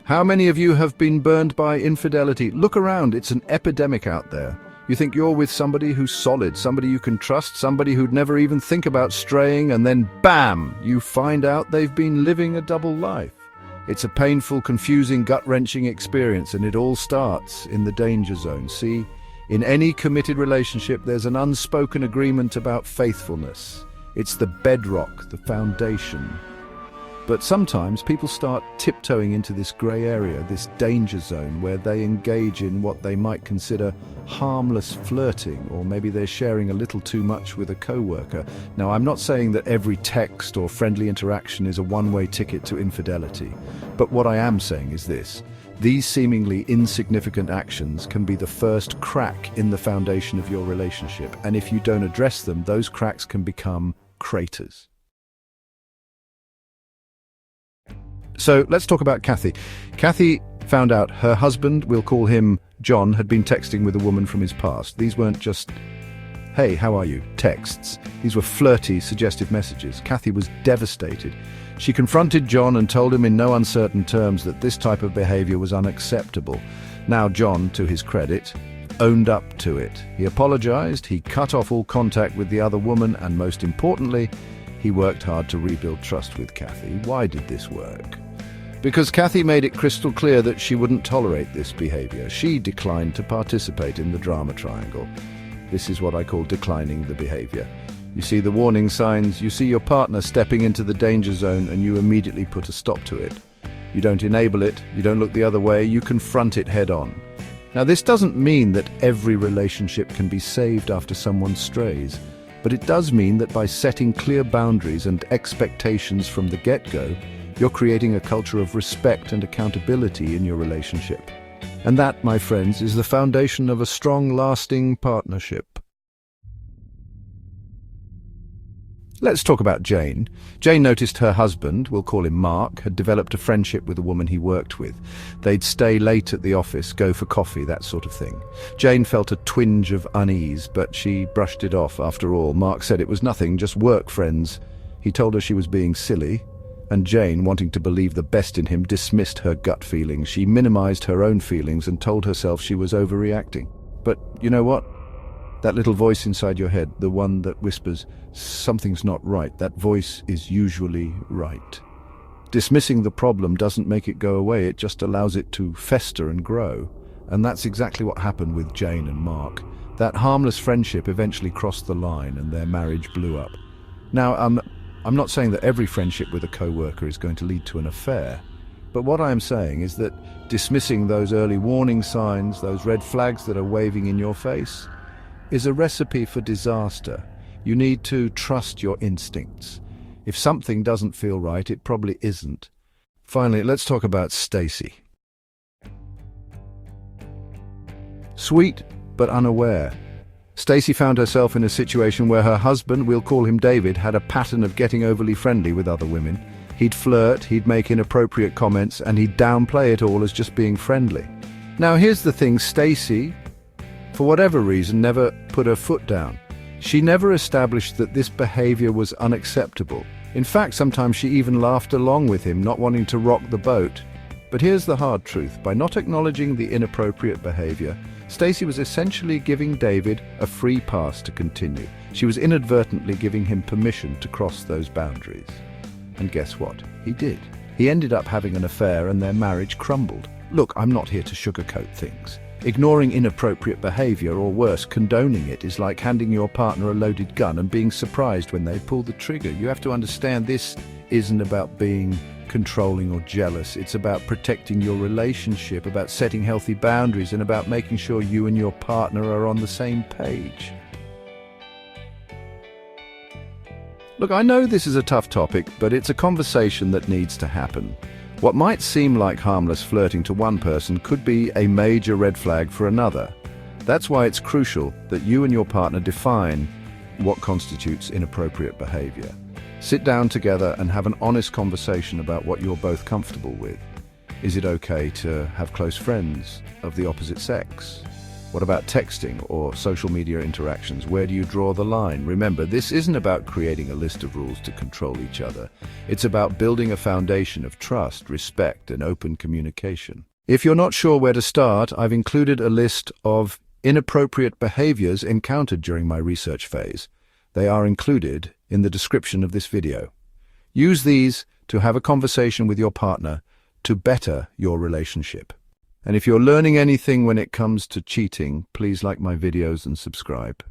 How many of you have been burned by infidelity? Look around, it's an epidemic out there. You think you're with somebody who's solid, somebody you can trust, somebody who'd never even think about straying, and then BAM! You find out they've been living a double life. It's a painful, confusing, gut-wrenching experience, and it all starts in the danger zone. See, in any committed relationship, there's an unspoken agreement about faithfulness. It's the bedrock, the foundation. But sometimes people start tiptoeing into this grey area, this danger zone, where they engage in what they might consider harmless flirting, or maybe they're sharing a little too much with a co-worker. Now, I'm not saying that every text or friendly interaction is a one-way ticket to infidelity, but what I am saying is this. These seemingly insignificant actions can be the first crack in the foundation of your relationship, and if you don't address them, those cracks can become craters. So let's talk about Kathy. Kathy found out her husband, we'll call him John, had been texting with a woman from his past. These weren't just, "Hey, how are you?" texts. These were flirty, suggestive messages. Kathy was devastated. She confronted John and told him in no uncertain terms that this type of behavior was unacceptable. Now John, to his credit, owned up to it. He apologized, he cut off all contact with the other woman, and most importantly, he worked hard to rebuild trust with Kathy. Why did this work? Because Kathy made it crystal clear that she wouldn't tolerate this behavior. She declined to participate in the drama triangle. This is what I call declining the behavior. You see the warning signs, you see your partner stepping into the danger zone, and you immediately put a stop to it. You don't enable it, you don't look the other way, you confront it head on. Now, this doesn't mean that every relationship can be saved after someone strays, but it does mean that by setting clear boundaries and expectations from the get-go, you're creating a culture of respect and accountability in your relationship. And that, my friends, is the foundation of a strong, lasting partnership. Let's talk about Jane. Jane noticed her husband, we'll call him Mark, had developed a friendship with a woman he worked with. They'd stay late at the office, go for coffee, that sort of thing. Jane felt a twinge of unease, but she brushed it off. After all, Mark said it was nothing, just work friends. He told her she was being silly, and Jane, wanting to believe the best in him, dismissed her gut feelings. She minimized her own feelings and told herself she was overreacting. But you know what? That little voice inside your head, the one that whispers, "Something's not right," that voice is usually right. Dismissing the problem doesn't make it go away, it just allows it to fester and grow. And that's exactly what happened with Jane and Mark. That harmless friendship eventually crossed the line and their marriage blew up. Now, I'm not saying that every friendship with a co-worker is going to lead to an affair, but what I am saying is that dismissing those early warning signs, those red flags that are waving in your face, is a recipe for disaster. You need to trust your instincts. If something doesn't feel right, it probably isn't. Finally, let's talk about Stacy. Sweet, but unaware. Stacy found herself in a situation where her husband, we'll call him David, had a pattern of getting overly friendly with other women. He'd flirt, he'd make inappropriate comments, and he'd downplay it all as just being friendly. Now here's the thing, Stacy, for whatever reason, never put her foot down. She never established that this behavior was unacceptable. In fact, sometimes she even laughed along with him, not wanting to rock the boat. But here's the hard truth. By not acknowledging the inappropriate behavior, Stacy was essentially giving David a free pass to continue. She was inadvertently giving him permission to cross those boundaries. And guess what? He did. He ended up having an affair and their marriage crumbled. Look, I'm not here to sugarcoat things. Ignoring inappropriate behavior, or worse, condoning it, is like handing your partner a loaded gun and being surprised when they pull the trigger. You have to understand this isn't about being controlling or jealous. It's about protecting your relationship, about setting healthy boundaries, and about making sure you and your partner are on the same page. Look, I know this is a tough topic, but it's a conversation that needs to happen. What might seem like harmless flirting to one person could be a major red flag for another. That's why it's crucial that you and your partner define what constitutes inappropriate behavior. Sit down together and have an honest conversation about what you're both comfortable with. Is it okay to have close friends of the opposite sex? What about texting or social media interactions? Where do you draw the line? Remember, this isn't about creating a list of rules to control each other. It's about building a foundation of trust, respect, and open communication. If you're not sure where to start, I've included a list of inappropriate behaviors encountered during my research phase. They are included in the description of this video. Use these to have a conversation with your partner to better your relationship. And if you're learning anything when it comes to cheating, please like my videos and subscribe.